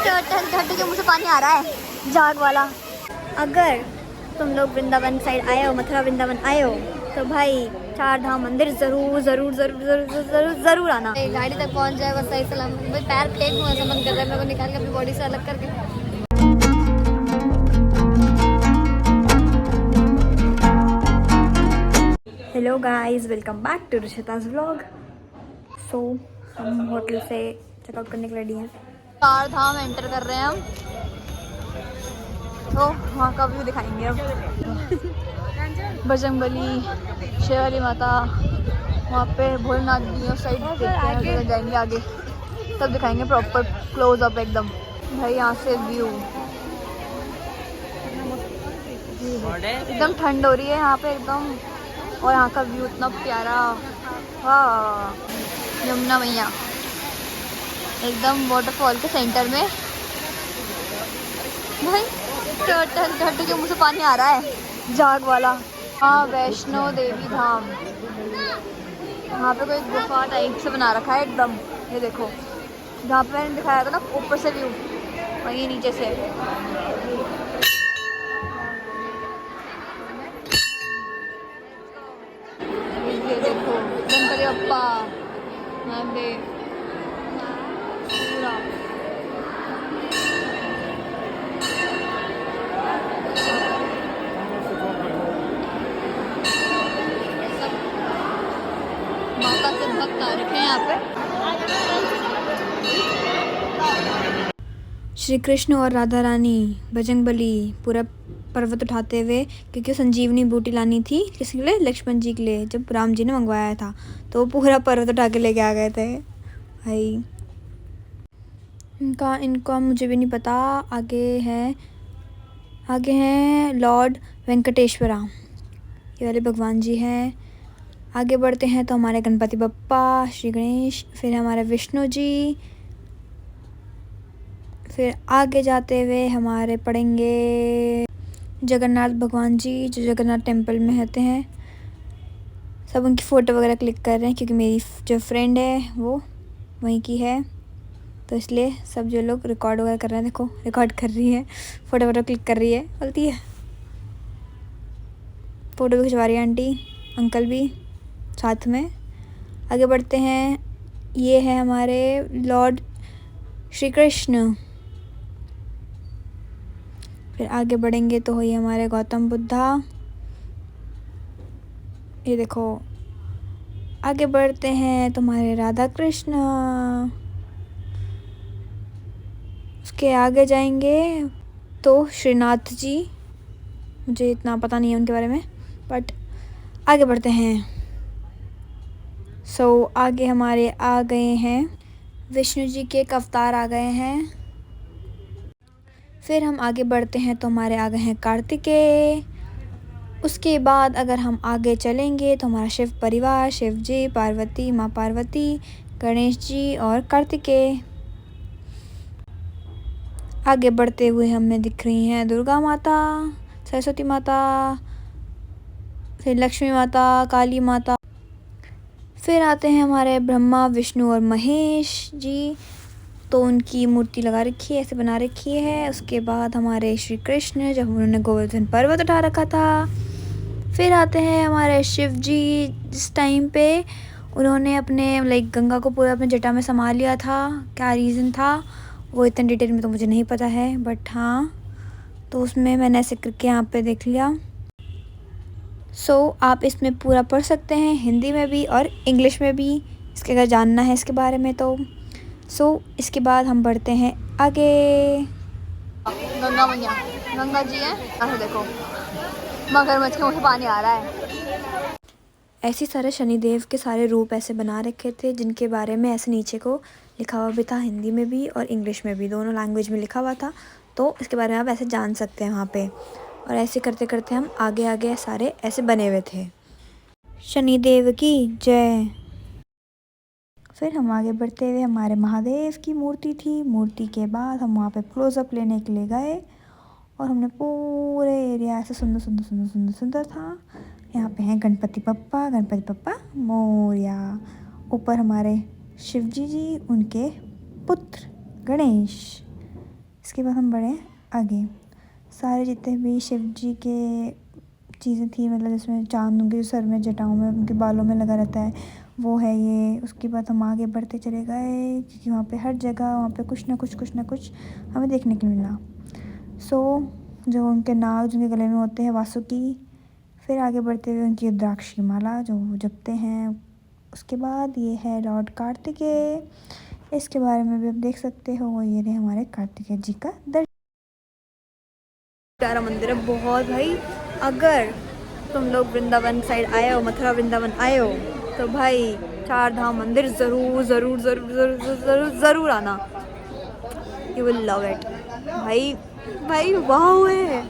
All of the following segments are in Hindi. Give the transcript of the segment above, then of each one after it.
ठंड के मुँह से पानी आ रहा है जाग वाला। अगर तुम लोग वृंदावन साइड आए हो, मथुरा वृंदावन आए हो, तो भाई 4 धाम मंदिर जरूर जरूर जरूर जरूर जरूर जरूर आना। गाड़ी तक पहुंच जाए बस सही सलामत। भाई पैर फेंक दूँ ऐसा मन कर रहा है मेरे को निकाल के अपनी बॉडी से अलग करके। Hello guys, welcome back to Rishita's vlog. So हम होटल से चेकआउट करने के लिए रेडी हैं। 4 धाम एंटर कर रहे हैं हम, तो वहाँ का व्यू दिखाएंगे अब। बजरंगबली, शेरावाली माता, वहाँ पे भोलेनाथ जी उस साइड जाएंगे आगे, तब दिखाएंगे प्रॉपर क्लोज अप एकदम। भाई यहाँ से व्यू एकदम ठंड हो रही है यहाँ पे एकदम, और यहाँ का व्यू इतना प्यारा। वाह, यमुना मैया एकदम वाटरफॉल के सेंटर में। भाई ठंड के मुँह से पानी आ रहा है जाग वाला। हाँ, वैष्णो देवी धाम, यहाँ पे कोई गुफा टाइप से बना रखा है एकदम। ये देखो, जहाँ पे मैंने दिखाया था ना ऊपर से व्यू, वहीं नीचे से। ये देखो गणपति बप्पा महादेव पूरा। माता से भक्त आ रखे हैं यहाँ पे। श्री कृष्ण और राधा रानी बजरंगबली पूरा पर्वत उठाते हुए, क्योंकि संजीवनी बूटी लानी थी किसके लिए, लक्ष्मण जी के लिए, जब राम जी ने मंगवाया था, तो वो पूरा पर्वत उठा के लेके आ गए थे। भाई इनका मुझे भी नहीं पता। आगे हैं लॉर्ड वेंकटेश्वरा, ये वाले भगवान जी हैं। आगे बढ़ते हैं तो हमारे गणपति बप्पा, श्री गणेश, फिर हमारे विष्णु जी, फिर आगे जाते हुए हमारे पड़ेंगे जगन्नाथ भगवान जी, जो जगन्नाथ टेम्पल में रहते हैं। सब उनकी फ़ोटो वगैरह क्लिक कर रहे हैं, क्योंकि मेरी जो फ्रेंड है वो वहीं की है, तो इसलिए सब जो लोग रिकॉर्ड वगैरह कर रहे हैं, देखो रिकॉर्ड कर रही है, फ़ोटो क्लिक कर रही है, बोलती है। फ़ोटो भी खिंचवा रही है आंटी, अंकल भी साथ में। आगे बढ़ते हैं, ये है हमारे लॉर्ड श्री कृष्ण। फिर आगे बढ़ेंगे तो ये हमारे गौतम बुद्धा। ये देखो, आगे बढ़ते हैं तो हमारे राधा कृष्ण। उसके आगे जाएंगे तो श्रीनाथ जी, मुझे इतना पता नहीं है उनके बारे में, बट आगे बढ़ते हैं। आगे हमारे आ गए हैं विष्णु जी के एक अवतार आ गए हैं। फिर हम आगे बढ़ते हैं तो हमारे आ गए हैं कार्तिकेय। उसके बाद अगर हम आगे चलेंगे तो हमारा शिव परिवार, शिव जी, पार्वती, माँ पार्वती, गणेश जी और कार्तिकेय। आगे बढ़ते हुए हमें दिख रही हैं दुर्गा माता, सरस्वती माता, फिर लक्ष्मी माता, काली माता। फिर आते हैं हमारे ब्रह्मा, विष्णु और महेश जी, तो उनकी मूर्ति लगा रखी है, ऐसे बना रखी है। उसके बाद हमारे श्री कृष्ण, जब उन्होंने गोवर्धन पर्वत उठा रखा था। फिर आते हैं हमारे शिव जी, जिस टाइम पे उन्होंने अपने गंगा को पूरा अपने जटा में समा लिया था, क्या रीज़न था वो इतने डिटेल में तो मुझे नहीं पता है, बट हाँ, तो उसमें मैंने ऐसे करके यहाँ पे देख लिया। आप इसमें पूरा पढ़ सकते हैं, हिंदी में भी और इंग्लिश में भी, इसके अगर जानना है इसके बारे में तो। इसके बाद हम बढ़ते हैं आगे। गंगा मैया, गंगा जी हैं, ऐसे देखो मगरमच्छ के मुँह से पानी आ रहा है। ऐसे सारे शनिदेव के सारे रूप ऐसे बना रखे थे, जिनके बारे में ऐसे नीचे को लिखा हुआ भी था, हिंदी में भी और इंग्लिश में भी, दोनों लैंग्वेज में लिखा हुआ था, तो इसके बारे में आप ऐसे जान सकते हैं वहाँ पे। और ऐसे करते करते हम आगे सारे ऐसे बने हुए थे। शनिदेव की जय। फिर हम आगे बढ़ते हुए हमारे महादेव की मूर्ति थी। मूर्ति के बाद हम वहाँ पे क्लोज़अप लेने के लिए गए, और हमने पूरे एरिया ऐसे सुंदर सुंदर सुंदर सुंदर सुंदर था। यहाँ पे हैं गणपति बप्पा मोरया। ऊपर हमारे शिवजी जी, उनके पुत्र गणेश। इसके बाद हम बढ़े आगे। सारे जितने भी शिव जी के चीज़ें थी, मतलब जिसमें चांद उनके सर में, जटाओं में, उनके बालों में लगा रहता है, वो है ये। उसके बाद हम आगे बढ़ते चले गए क्योंकि वहाँ पे हर जगह वहाँ पे कुछ ना कुछ हमें देखने को मिला। जो उनके नाग जिनके गले में होते हैं, वासुकी। फिर आगे बढ़ते हुए उनकी रुद्राक्ष की माला जो वो जपते हैं। उसके बाद ये है लॉर्ड कार्तिकेय, इसके बारे में भी आप देख सकते हो। ये रहे हमारे कार्तिकेय जी का दर्शन। प्यारा मंदिर है बहुत भाई। अगर तुम लोग वृंदावन साइड आए हो, मथुरा वृंदावन आए हो, तो भाई 4 धाम मंदिर ज़रूर ज़रूर ज़रूर ज़रूर ज़रूर ज़रूर आना। यू विल लव इट भाई वाह है।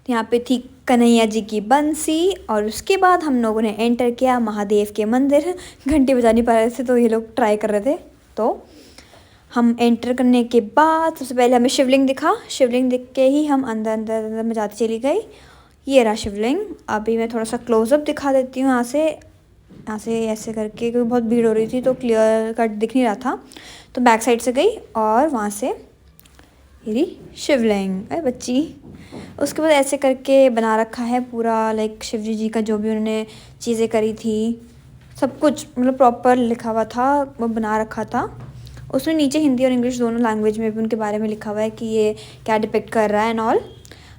यहाँ पे थी कन्हैया जी की बंसी, और उसके बाद हम लोगों ने एंटर किया महादेव के मंदिर। घंटी बजा नहीं पा रहे थे तो ये लोग ट्राई कर रहे थे। तो हम एंटर करने के बाद सबसे पहले हमें शिवलिंग दिखा। शिवलिंग दिख के ही हम अंदर में जाती चली गई। ये रहा शिवलिंग। अभी मैं थोड़ा सा क्लोजअप दिखा देती हूँ यहाँ से ऐसे करके, क्योंकि बहुत भीड़ हो रही थी तो क्लियर कट दिख नहीं रहा था। तो बैक साइड से गई और वहाँ से ये शिवलिंग। अरे बच्ची। उसके बाद ऐसे करके बना रखा है पूरा, लाइक शिवजी जी का जो भी उन्होंने चीज़ें करी थी, सब कुछ मतलब प्रॉपर लिखा हुआ था, वो बना रखा था। उसमें नीचे हिंदी और इंग्लिश दोनों लैंग्वेज में भी उनके बारे में लिखा हुआ है कि ये क्या डिपिक्ट कर रहा है एंड ऑल।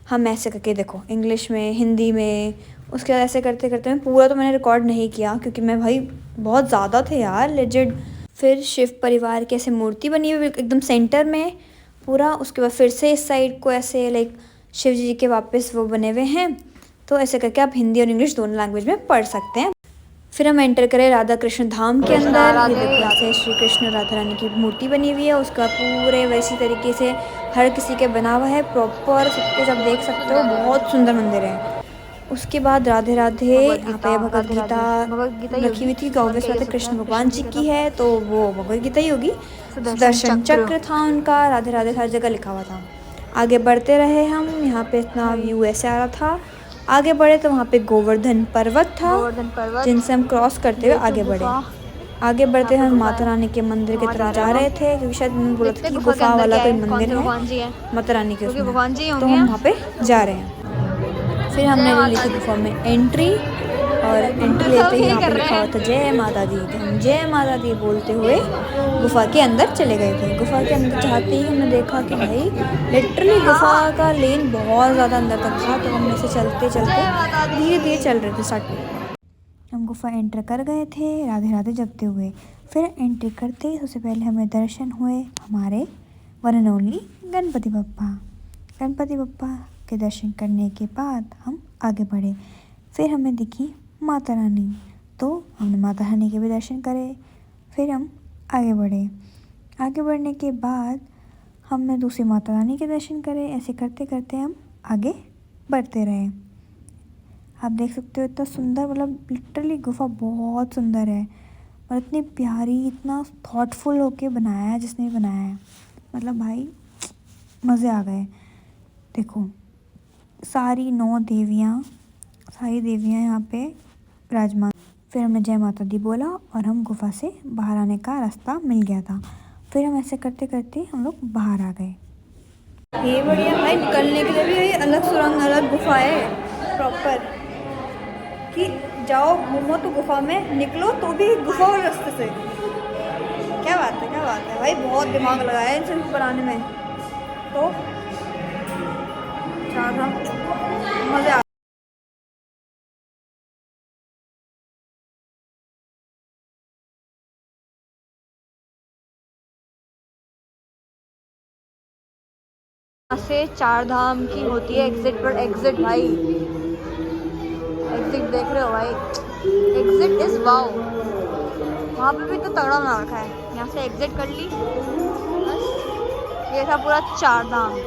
हम ऐसे करके देखो, इंग्लिश में, हिंदी में, उसके बाद ऐसे करते करते मैं पूरा तो मैंने रिकॉर्ड नहीं किया क्योंकि मैं भाई बहुत ज़्यादा थे यार, लेजेंड। फिर शिव परिवार की ऐसे मूर्ति बनी हुई एकदम सेंटर में पूरा। उसके बाद फिर से इस साइड को ऐसे लाइक शिव जी के वापस वो बने हुए हैं। तो ऐसे करके आप हिंदी और इंग्लिश दोनों लैंग्वेज में पढ़ सकते हैं। फिर हम एंटर करें राधा कृष्ण धाम के अंदर। ये देखो ऐसे श्री कृष्ण राधा रानी की मूर्ति बनी हुई है। उसका पूरे वैसी तरीके से हर किसी के बना हुआ है प्रॉपर, सब कुछ आप देख सकते हो। बहुत सुंदर मंदिर है। उसके बाद राधे राधे, यहाँ पे भगवद गीता रखी हुई थी। ऑब्वियस बात है कृष्ण भगवान जी की है तो वो भगवद गीता ही होगी। सुदर्शन चक्र था उनका। राधे राधे हर जगह लिखा हुआ था। आगे बढ़ते रहे हम। यहाँ पे इतना व्यू ऐसे आ रहा था। आगे बढ़े तो वहाँ पे गोवर्धन पर्वत था, जिनसे हम क्रॉस करते हुए आगे बढ़े। आगे बढ़ते हम माता रानी के मंदिर की तरफ जा रहे थे क्योंकि शायद मैंने बोला था कि गुफा वाला कोई मंदिर है माता रानी के उसमें, तो हम वहाँ पे जा रहे हैं। फिर हमने ले ली थी गुफा में एंट्री, और एंट्री लेते ही यहाँ पे लिखा हुआ था जय माता दी। तो हम जय माता दी बोलते हुए गुफा के अंदर चले गए थे। गुफा के अंदर जाते ही हमने देखा कि भाई लिटरली गुफा का लेन बहुत ज़्यादा अंदर तक था। तो हम ऐसे चलते चलते धीरे धीरे चल रहे थे। स्टार्ट हम गुफा एंटर कर गए थे राधे राधे जपते हुए। फिर एंट्री करते ही सबसे पहले हमें दर्शन हुए हमारे one and only Ganpati Bappa. Ganpati Bappa के दर्शन करने के बाद हम आगे बढ़े। फिर हमें दिखी माता रानी, तो हमने माता रानी के भी दर्शन करे। फिर हम आगे बढ़े। आगे बढ़ने के बाद हमने दूसरी माता रानी के दर्शन करे। ऐसे करते करते हम आगे बढ़ते रहे। आप देख सकते हो इतना सुंदर, मतलब लिटरली गुफा बहुत सुंदर है और इतनी प्यारी, इतना थॉटफुल होके बनाया है जिसने भी बनाया है। मतलब भाई मज़े आ गए। देखो सारी 9 देवियाँ, सारी देवियाँ यहाँ पे विराजमान। फिर हमने जय माता दी बोला और हम गुफा से बाहर आने का रास्ता मिल गया था। फिर हम ऐसे करते करते हम लोग बाहर आ गए। ये बढ़िया भाई, निकलने के लिए भी ये अलग सुरंग, अलग गुफा है प्रॉपर, कि जाओ घूमो तो गुफा में, निकलो तो भी गुफा और रास्ते से। क्या बात है भाई, बहुत दिमाग लगाया है इन बनाने में। तो मज़े आ से 4 धाम की होती है एग्जिट पर एग्जिट। भाई एग्जिट देख रहे हो भाई, एग्जिट इज वाओ। वहाँ पे भी तो तगड़ा बना रखा है। यहाँ से एग्जिट कर ली, बस ये था पूरा 4 धाम।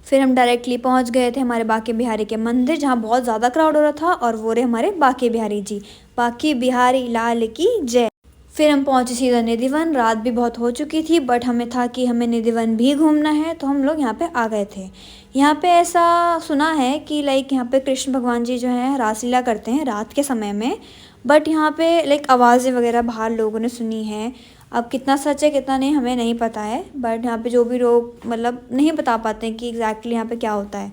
फिर हम डायरेक्टली पहुँच गए थे हमारे बांके बिहारी के मंदिर, जहाँ बहुत ज़्यादा क्राउड हो रहा था, और वो रहे हमारे बांके बिहारी जी। बांके बिहारी लाल की जय। फिर हम पहुँचे सीधा निधि वन। रात भी बहुत हो चुकी थी बट हमें था कि हमें निधि वन भी घूमना है, तो हम लोग यहाँ पे आ गए थे। यहाँ पे ऐसा सुना है कि लाइक यहाँ पे कृष्ण भगवान जी जो हैं रासलीला करते हैं रात के समय में, बट यहाँ पे लाइक आवाज़ें वगैरह बाहर लोगों ने सुनी है। अब कितना सच है कितना नहीं हमें नहीं पता है, बट यहाँ पे जो भी लोग मतलब नहीं बता पाते हैं कि एग्जैक्टली यहाँ पे क्या होता है।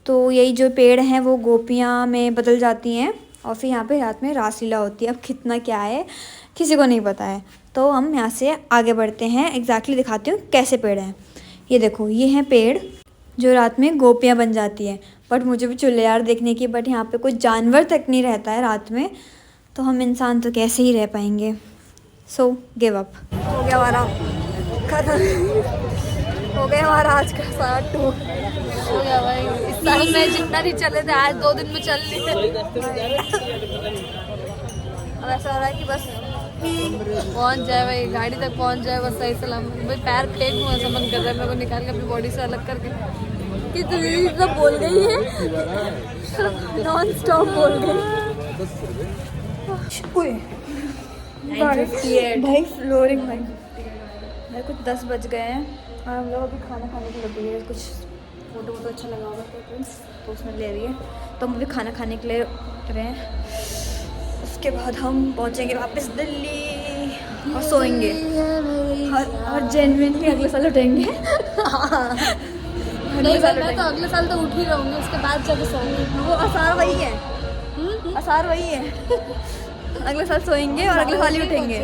तो यही जो पेड़ हैं वो गोपियाँ में बदल जाती हैं और फिर यहाँ पे रात में रासलीला होती है। अब कितना क्या है किसी को नहीं पता है। तो हम यहाँ से आगे बढ़ते हैं, एग्जैक्टली दिखाती हूँ कैसे पेड़ हैं। ये देखो ये हैं पेड़ जो रात में गोपियाँ बन जाती हैं। बट मुझे भी चुल यार देखने की, बट यहाँ पे कोई जानवर तक नहीं रहता है रात में, तो हम इंसान तो कैसे ही रह पाएंगे। So give up. हो गया हमारा हो गया हमारा आज का सारा टूर। हो गया भाई, इस साल में जितना नहीं चले थे आज 2 दिन में चल लिए। अब ऐसा हो रहा है कि बस पहुंच जाए भाई, गाड़ी तक पहुंच जाए बस सही सलामत। भाई पैर फेंक दूँ ऐसा मन कर रहा है मेरे को, निकाल के अपनी बॉडी से अलग करके। कि तुझे सब बोल गई है नॉन स्टॉप बोल गई। भाई फ्लोरिंग भाई भाई कुछ 10 बज गए हैं और हम लोग अभी खाना खाने के लिए लगे हैं। कुछ फोटो वोटो अच्छा लगा होगा तो उसमें ले रही है, तो हम अभी खाना खाने के लिए उतरे हैं। उसके बाद हम पहुंचेंगे वापस दिल्ली और सोएंगे और जेन्युइनली अगले साल उठेंगे। नहीं भाई मैं तो अगले साल तो उठ ही रहूँगी, उसके बाद जाके सोऊंगी। वो आसार वही है, आसार वही है। अगले साल सोएंगे और अगले साल ही उठेंगे।